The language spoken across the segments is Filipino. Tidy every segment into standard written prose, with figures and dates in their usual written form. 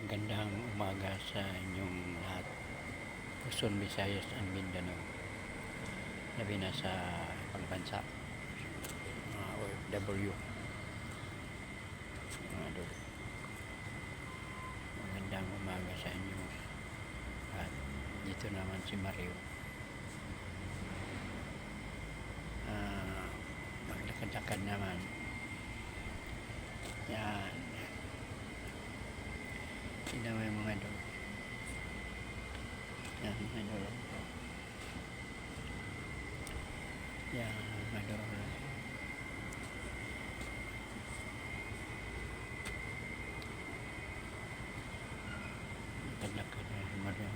Magandang umaga sa inyong lahat. Luzon, Visayas and Mindanao. Labi na sa ibang bansa, mga OFW. Magandang umaga sa inyo. At dito naman si Mario. Maglakad-lakad naman. Yan. Tingnan mo yung mga idol. Yan, mga idol. Yan, mga idol. Lakad-lakad na si Mario.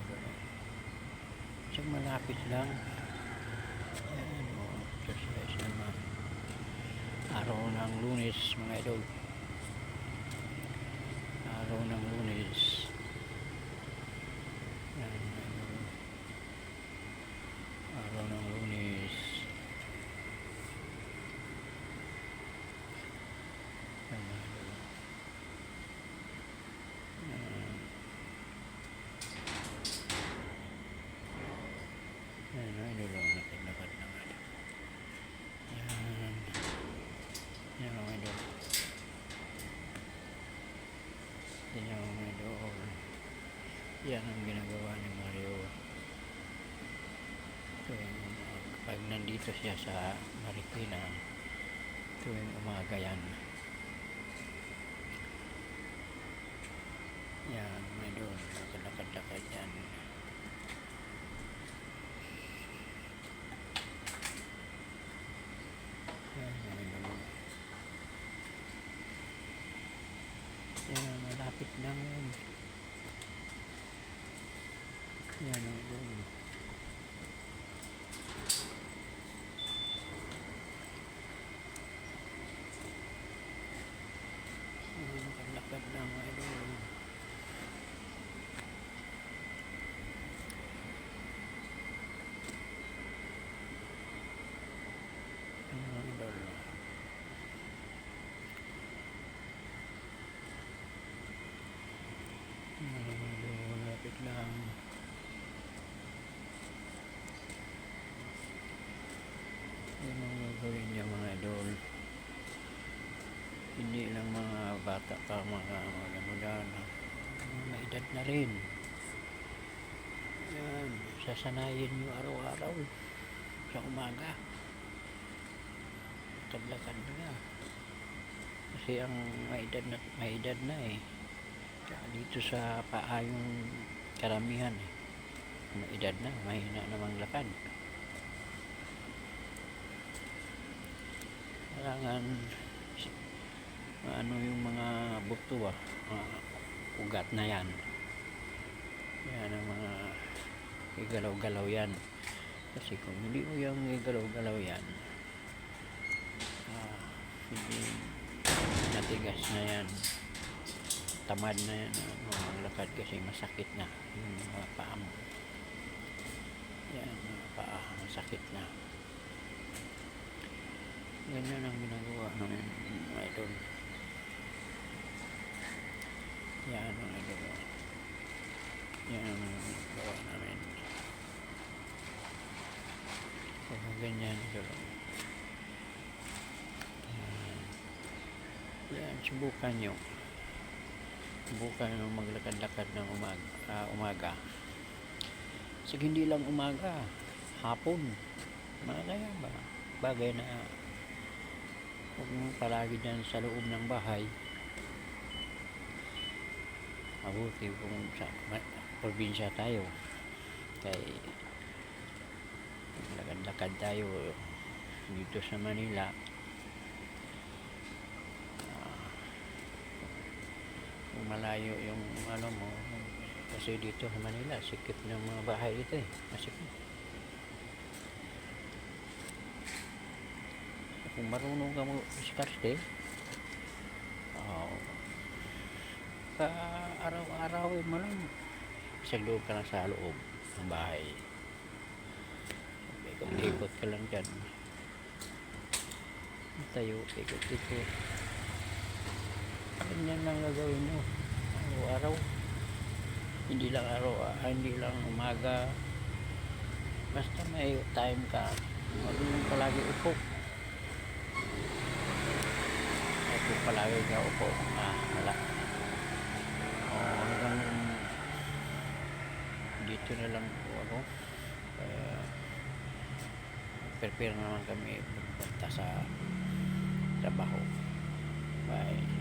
So, malapit lang. Yan, exercise naman. Araw ng Lunes, mga idol. Araw ng Lunes. Yan, araw ng Lunes. Yan, idol. Nakilakad na nga. Yan. Yan mga idol. Yan mga idol. Yan ang ginagawa ni Mario. Pag nandito siya sa Marikina, tuwing umaga yan. Yan mga idol. Nakilakad-lakad yan. Yan, malapit lang yun. Yan, yun. Lakad lang, idol. Lapit lang. Yan ang gagawin niya mga idol. Hindi lang mga bata pa, mga edad na rin. Yan, sasanayin nyo araw-araw sa umaga. Taglakad na. Kasi ang may edad na eh. Dito sa paa yung karamihan eh. May edad na, mahina namang lakad. Kailangan ano yung mga buto ugat na yan. Yan ang mga igalaw-galaw yan. Kasi kung hindi mo yung igalaw-galaw yan, hindi natigas na yan, tamad na yan ang lakad kasi masakit na yung mga paa mo. Yan, mga paa masakit na. Ganyan ang ginagawa namin mga idol. Yan ang ginagawa. Yan ang ginagawa namin. Kaya ganyan idol. Yan, subukan nyo. Subukan nyo maglakad-lakad ng umaga. Sige, hindi lang umaga, hapon. Mga kaya ba? Bagay na huwag mo palagi dyan sa loob ng bahay. Mabuti kung sa probinsya tayo. Kaya lakad-lakad tayo dito sa Manila. Kung malayo yung ano mo, kasi dito sa Manila sikip ng mga bahay dito eh, masikip. Kung marunong ka mo diskarte, araw-arawin mo lang, isang loob ka lang sa loob ng bahay, ikot-ikot ka lang dyan, tayo, ikot-ikot. Ganyan lang gagawin nyo araw-araw. Hindi lang hindi lang umaga. Basta may time ka, huwag lang palagi upo. Huwag palagi ka upo. Wala. Hanggang dito na lang po ako. Prepare naman kami pupunta sa trabaho. Bye.